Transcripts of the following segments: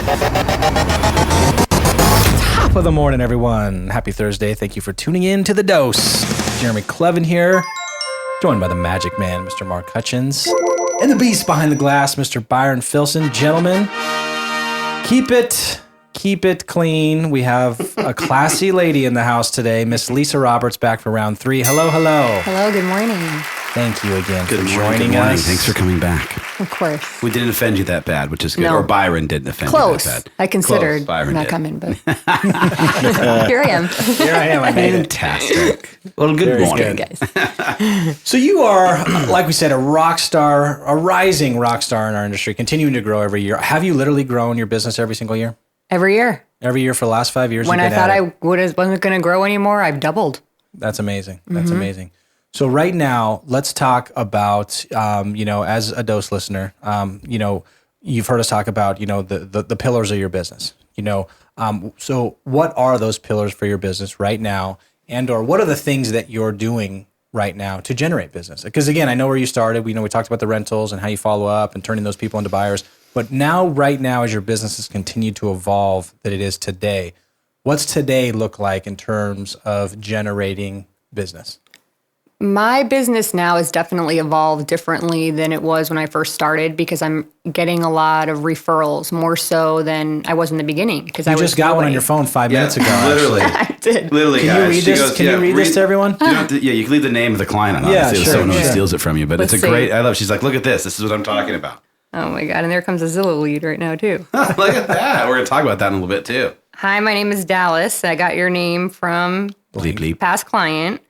Top of the morning, everyone. Happy Thursday. Thank you for tuning in to The Dose. Jereme Kleven here, joined by the magic man, Mr. Mark Hutchins, and the beast behind the glass, Mr. Byron Filson. Gentlemen, keep it clean. We have a classy lady in the house today, Miss Lisa Roberts, back for round 3. Hello. Hello, good morning. Thank you again Good for morning, joining good morning. us. Thanks for coming back. Of course. We didn't offend you that bad, which is good. No. Or Byron didn't offend Close. you that bad. I considered Byron not did. coming, but here I am. Here I am. I made it. Fantastic. Well, good Very morning. good. Guys. So you are, like we said, a rock star, a rising rock star in our industry, continuing to grow every year. Have you literally grown your business every single year? Every year. Every year for the last 5 years? When you've I been thought at I it? wasn't going to grow anymore, I've doubled. That's amazing. That's amazing. So right now, let's talk about, as a Dose listener, you've heard us talk about, the pillars of your business, so what are those pillars for your business right now? And, or what are the things that you're doing right now to generate business? Because again, I know where you started. We talked about the rentals and how you follow up and turning those people into buyers. But right now, as your business has continued to evolve that it is today, what's today look like in terms of generating business? My business now has definitely evolved differently than it was when I first started because I'm getting a lot of referrals, more so than I was in the beginning. Because You I just got one on your phone 5 minutes ago. Literally. I did. Literally, Can you guys. read She this? goes, Can you read this to everyone? You don't have to- you can leave the name of the client on it. Yeah, Obviously, sure, so no one sure. steals it from you. But Let's it's a see. great, I love, she's like, look at this. This is what I'm talking about. Oh my God. And there comes a Zilla Lead right now, too. Look at that. We're going to talk about that in a little bit, too. Hi, my name is Dallas. I got your name from Bleep, bleep. past client.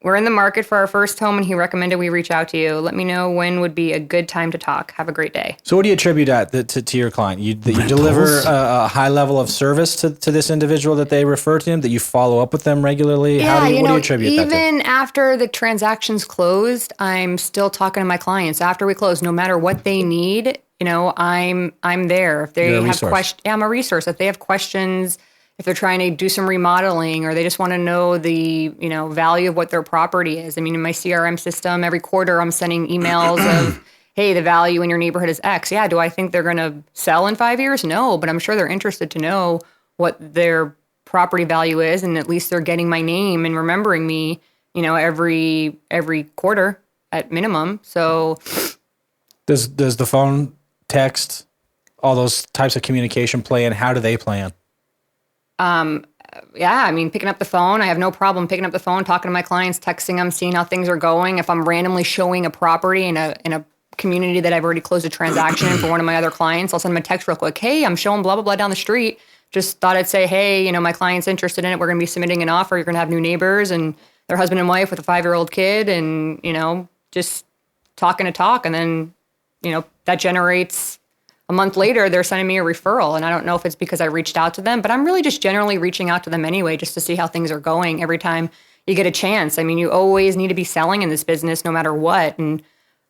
We're in the market for our first home, and he recommended we reach out to you. Let me know when would be a good time to talk. Have a great day. So what do you attribute that to your client? That you deliver a high level of service to this individual that they refer to him, that you follow up with them regularly? Yeah, What do you attribute that to? even after the transaction's closed, I'm still talking to my clients. After we close, no matter what they need, I'm there. If they You're a have resource. questions, I'm a resource. If they have questions, if they're trying to do some remodeling or they just want to know the, value of what their property is. I mean, in my CRM system, every quarter I'm sending emails of, hey, the value in your neighborhood is X. Yeah, do I think they're going to sell in 5 years? No, but I'm sure they're interested to know what their property value is, and at least they're getting my name and remembering me, every quarter at minimum. So Does the phone, text, all those types of communication play in? How do they play in? yeah, I mean, picking up the phone, I have no problem picking up the phone, talking to my clients, texting them, seeing how things are going. If I'm randomly showing a property in a community that I've already closed a transaction in for one of my other clients, I'll send them a text real quick. Hey, I'm showing blah, blah, blah down the street. Just thought I'd say, hey, my client's interested in it. We're going to be submitting an offer. You're going to have new neighbors and their husband and wife with a 5-year-old kid, and, just talking to talk. And then, that generates a month later, they're sending me a referral. And I don't know if it's because I reached out to them, but I'm really just generally reaching out to them anyway, just to see how things are going every time you get a chance. I mean, you always need to be selling in this business no matter what. And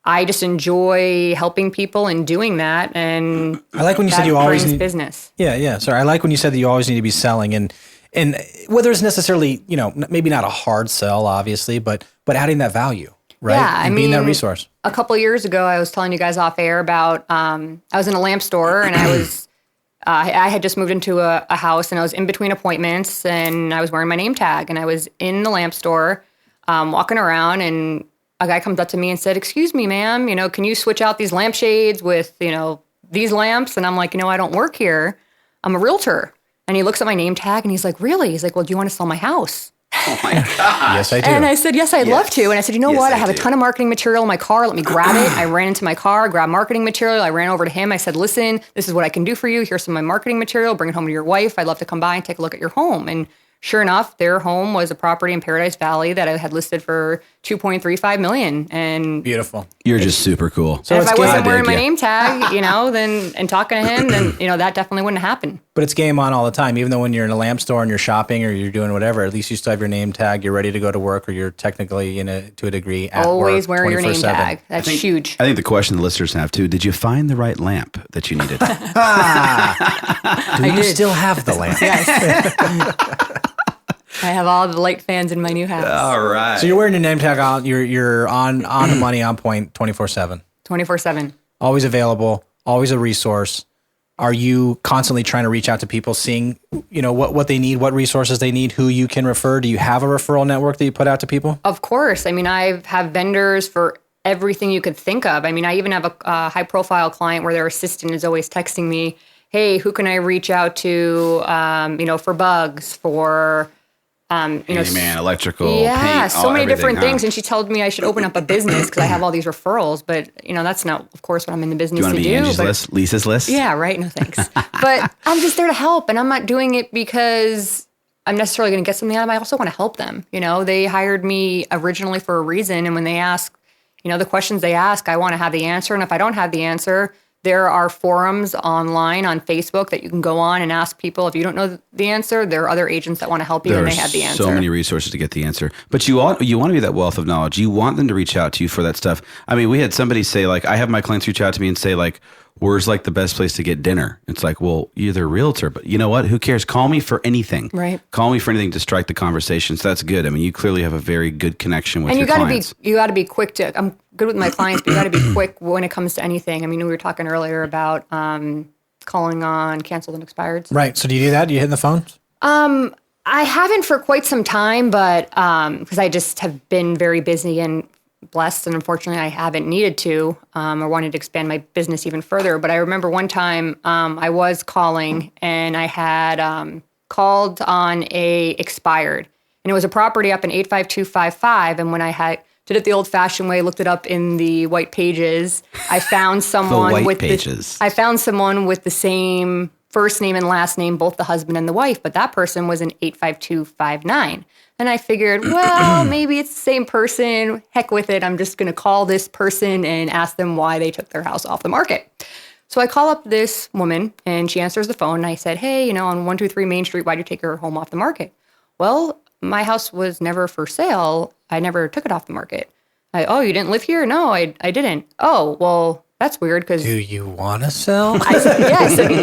I just enjoy helping people and doing that. And I like when you said you always need business. Yeah. Sorry. I like when you said that you always need to be selling, and whether it's necessarily, maybe not a hard sell, obviously, but adding that value, right? Yeah, and being that resource. A couple of years ago, I was telling you guys off air about, I was in a lamp store and I was, I had just moved into a house and I was in between appointments and I was wearing my name tag and I was in the lamp store, walking around, and a guy comes up to me and said, "Excuse me, ma'am, can you switch out these lampshades with, these lamps?" And I'm like, I don't work here. I'm a realtor. And he looks at my name tag and he's like, "Really?" He's like, "Well, do you want to sell my house?" Oh my God. Yes, I do. And I said, yes, I'd love to. And I said, you know Yes, what? I I have a do. ton of marketing material in my car. Let me grab it. I ran into my car, grabbed marketing material. I ran over to him. I said, listen, this is what I can do for you. Here's some of my marketing material. Bring it home to your wife. I'd love to come by and take a look at your home. And sure enough, their home was a property in Paradise Valley that I had listed for $2.35 million. And Beautiful. You're just super cool. So if I it's wasn't game, wearing my name tag, then and talking to him, then that definitely wouldn't happen. but it's game on all the time. Even though when you're in a lamp store and you're shopping or you're doing whatever, at least you still have your name tag. You're ready to go to work, or you're technically to a degree at Always work, wearing your name 24/7. tag. That's huge. I think the question the listeners have too, did you find the right lamp that you needed? Do you did. still have the lamp? I have all the light fans in my new house. All right. So you're wearing your name tag on. You're on the money, on point, 24/7. 24/7. Always available. Always a resource. Are you constantly trying to reach out to people, seeing, what they need, what resources they need, who you can refer? Do you have a referral network that you put out to people? Of course. I mean, I have vendors for everything you could think of. I mean, I even have a high profile client where their assistant is always texting me, hey, who can I reach out to, for bugs, for, Handyman, electrical, yeah, paint, so many different things. Huh? And she told me I should open up a business because I have all these referrals. But, that's not, of course, what I'm in the business Do you want to be Angie's but, list, Lisa's list? Yeah, right. No, thanks. But I'm just there to help. And I'm not doing it because I'm necessarily going to get something out of them. I also want to help them. They hired me originally for a reason. And when they ask, the questions they ask, I want to have the answer. And if I don't have the answer, there are forums online on Facebook that you can go on and ask people. If you don't know the answer, there are other agents that want to help you and they have the answer. So many resources to get the answer. But you want to be that wealth of knowledge. You want them to reach out to you for that stuff. I mean, we had somebody say, like, I have my clients reach out to me and say, like, where's like the best place to get dinner? It's like, well, you're their realtor, but you know what? Who cares? Call me for anything. Right. Call me for anything to strike the conversation. So that's good. I mean, you clearly have a very good connection with your clients. And you got to be quick to. I'm good with my clients, but you got to be quick when it comes to anything. I mean, we were talking earlier about calling on canceled and expireds. Right. So do you do that? Do you hit the phone? I haven't for quite some time, but because I just have been very busy and blessed, and unfortunately I haven't needed to or wanted to expand my business even further. But I remember one time I was calling and I had called on a expired, and it was a property up in 85255. And when I did it the old-fashioned way, looked it up in the white pages, I found someone I found someone with the same first name and last name, both the husband and the wife, but that person was in 85259. And I figured, well, maybe it's the same person. Heck with it. I'm just going to call this person and ask them why they took their house off the market. So I call up this woman and she answers the phone. And I said, hey, on 123 Main Street, why'd you take your home off the market? Well, my house was never for sale. I never took it off the market. Oh, you didn't live here? No, I didn't. Oh, well, that's weird because... Do you want to sell? I said,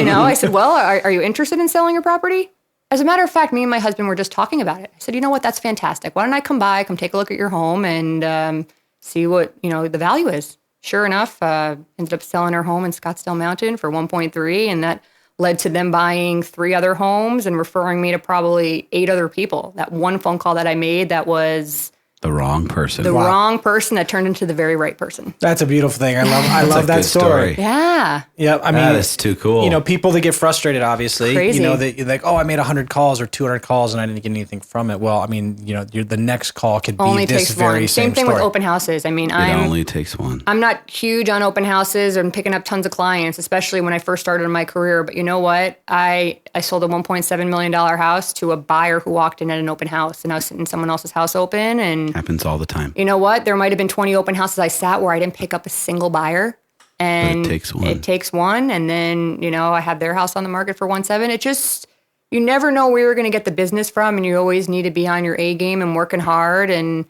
yeah. I said, well, are you interested in selling your property? As a matter of fact, me and my husband were just talking about it. I said, you know what? That's fantastic. Why don't I come take a look at your home and see what, the value is. Sure enough, ended up selling our home in Scottsdale Mountain for 1.3, and that led to them buying 3 other homes and referring me to probably 8 other people. That one phone call that I made that was... the wrong person. Wrong person that turned into the very right person. That's a beautiful thing. I love that story. Yeah. Yeah. I mean, that is too cool. People that get frustrated, obviously, crazy. That you're like, oh, I made 100 calls or 200 calls and I didn't get anything from it. Well, I mean, the next call could be only this takes very one. same thing story. with open houses. I mean, it only takes one. I'm not huge on open houses and picking up tons of clients, especially when I first started in my career. But you know what? I sold a $1.7 million house to a buyer who walked in at an open house, and I was sitting someone else's house open. And happens all the time. You know what? There might have been 20 open houses I sat where I didn't pick up a single buyer. And but it takes one. It takes one. And then, I had their house on the market for 1.7. It just, you never know where you're going to get the business from. And you always need to be on your A game and working hard and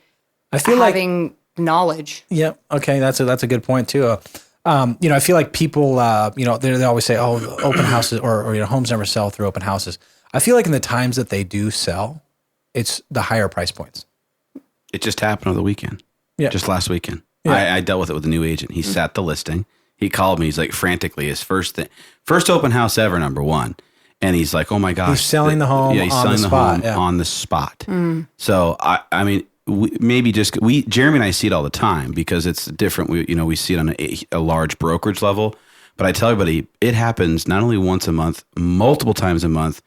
having knowledge. Yeah. Okay. That's a good point too. I feel like people, they always say, oh, open houses or homes never sell through open houses. I feel like in the times that they do sell, it's the higher price points. It just happened over the weekend. Yeah. Just last weekend. Yeah. I dealt with it with a new agent. He sat the listing. He called me. He's like frantically, his first open house ever, number one. And he's like, oh my gosh. He's selling the home on the spot. On the spot. So, I mean, Jereme and I see it all the time because it's different. We see it on a large brokerage level. But I tell everybody, it happens not only once a month, multiple times a month.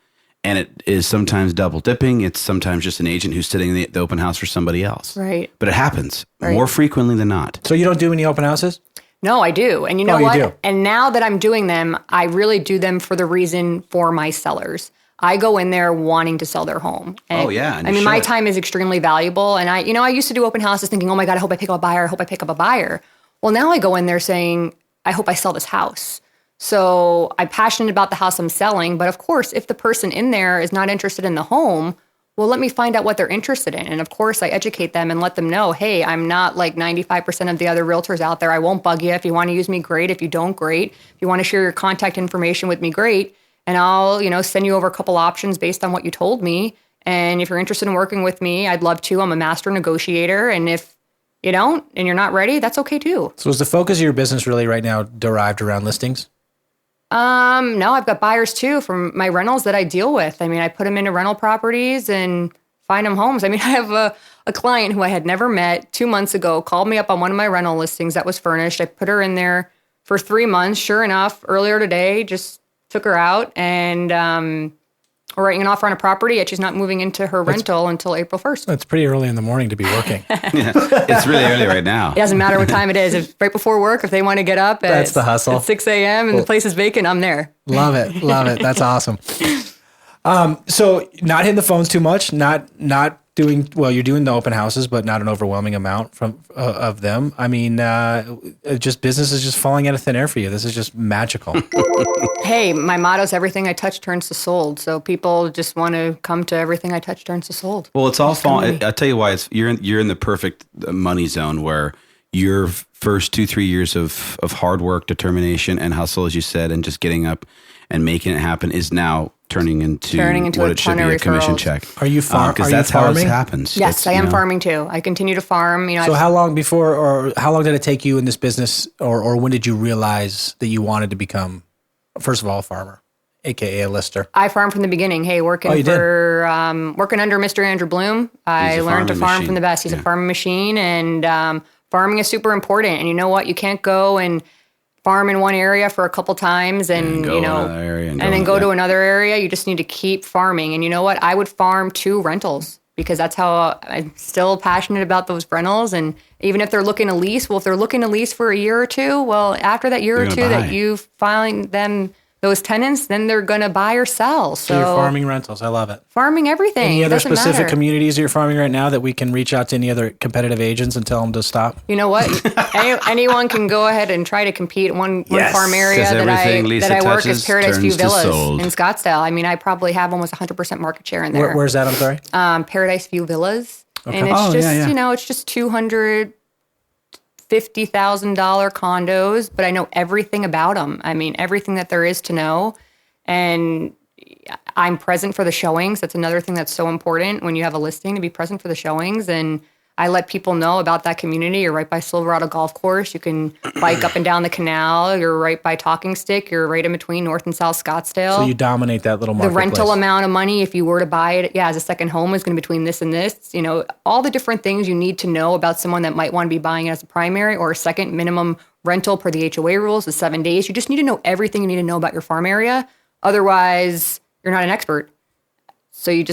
And it is sometimes double dipping. It's sometimes just an agent who's sitting in the open house for somebody else. Right. But it happens more frequently than not. So you don't do any open houses? No, I do. And you know what? You do. And now that I'm doing them, I really do them for the reason for my sellers. I go in there wanting to sell their home. And my time is extremely valuable. And I used to do open houses thinking, oh my God, I hope I pick up a buyer. I hope I pick up a buyer. Well, now I go in there saying, I hope I sell this house. So I'm passionate about the house I'm selling. But of course, if the person in there is not interested in the home, well, let me find out what they're interested in. And of course, I educate them and let them know, hey, I'm not like 95% of the other realtors out there. I won't bug you. If you want to use me, great. If you don't, great. If you want to share your contact information with me, great. And I'll, send you over a couple options based on what you told me. And if you're interested in working with me, I'd love to. I'm a master negotiator. And if you don't and you're not ready, that's okay too. So is the focus of your business really right now derived around listings? No, I've got buyers too from my rentals that I deal with. I mean, I put them into rental properties and find them homes. I mean, I have a client who I had never met 2 months ago, called me up on one of my rental listings that was furnished. I put her in there for 3 months. Sure enough, earlier today, just took her out and we're writing an offer on a property, yet she's not moving into her rental until April 1st. It's pretty early in the morning to be working. Yeah, it's really early right now. It doesn't matter what time it is. If right before work, if they want to get up That's the hustle. at 6 a.m. and the place is vacant, I'm there. Love it. Love it. That's awesome. So not hitting the phones too much, not doing, well, you're doing the open houses, but not an overwhelming amount of them. I mean, just business is just falling out of thin air for you. This is just magical. Hey, my motto is everything I touch turns to sold. So people just want to come to everything I touch turns to sold. Well, it's all falling. I'll tell you why. You're in the perfect money zone where your first 2-3 years of hard work, determination, and hustle, as you said, and just getting up and making it happen is now turning into what it should be, a commission check. Are you farming? Because that's how it happens. Yes, I am farming too. I continue to farm. So how long did it take you in this business, or when did you realize that you wanted to become, first of all, a farmer, aka a lister? I farmed from the beginning. Hey, working under Mr. Andrew Bloom, I learned to farm from the best. He's a farming machine, and farming is super important. And you know what? You can't go and farm in one area for a couple times and then go to another area. You just need to keep farming. And you know what? I would farm 2 rentals because that's how I'm still passionate about those rentals. And even if they're looking to lease, well, if they're looking to lease for a year or two, well, after that year or two that you find them those tenants, then they're going to buy or sell. So you're farming rentals. I love it. Farming everything. Any other specific communities you're farming right now that we can reach out to any other competitive agents and tell them to stop? You know what? Anyone can go ahead and try to compete. One farm area that I work is Paradise View Villas in Scottsdale. I mean, I probably have almost 100% market share in there. Where's that? I'm sorry? Paradise View Villas. Okay. And it's it's just $250,000 condos, but I know everything about them. I mean, everything that there is to know. And I'm present for the showings. That's another thing that's so important when you have a listing, to be present for the showings. And I let people know about that community. You're right by Silverado Golf Course. You can bike up and down the canal. You're right by Talking Stick. You're right in between North and South Scottsdale. So you dominate that little marketplace. The rental amount of money, if you were to buy it, as a second home, is going to be between this and this. You know, all the different things you need to know about someone that might want to be buying it as a primary or a second. Minimum rental per the HOA rules is 7 days. You just need to know everything you need to know about your farm area. Otherwise, you're not an expert. So you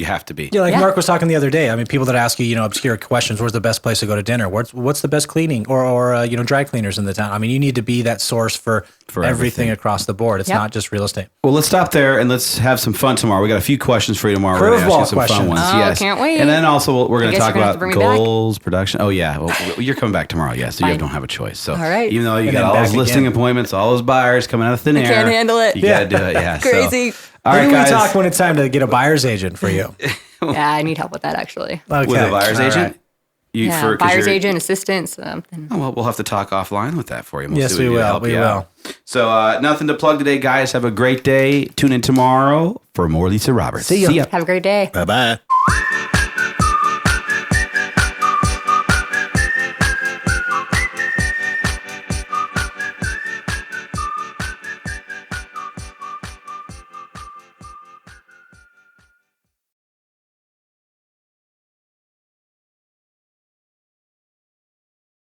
have to be. Yeah, Mark was talking the other day. I mean, people that ask you, obscure questions. Where's the best place to go to dinner? What's the best cleaning or dry cleaners in the town? I mean, you need to be that source for everything across the board. It's not just real estate. Well, let's stop there and let's have some fun tomorrow. We got a few questions for you tomorrow. We're going to ask you some fun ones. Oh, can't wait. And then also we're going to talk about goals, production. Oh yeah, well, you're coming back tomorrow. Yeah, so you don't have a choice. So all right. Even though you got all those listing appointments, all those buyers coming out of thin air, can't handle it. You got to do it. Yeah, crazy. All right, guys. We talk when it's time to get a buyer's agent for you. Yeah, I need help with that actually. Okay. With a buyer's agent? Right. Buyer's agent, assistant, something. Oh, well, we'll have to talk offline with that for you. Yes, we will. We will. So nothing to plug today, guys. Have a great day. Tune in tomorrow for more Lisa Roberts. See ya. Have a great day. Bye-bye.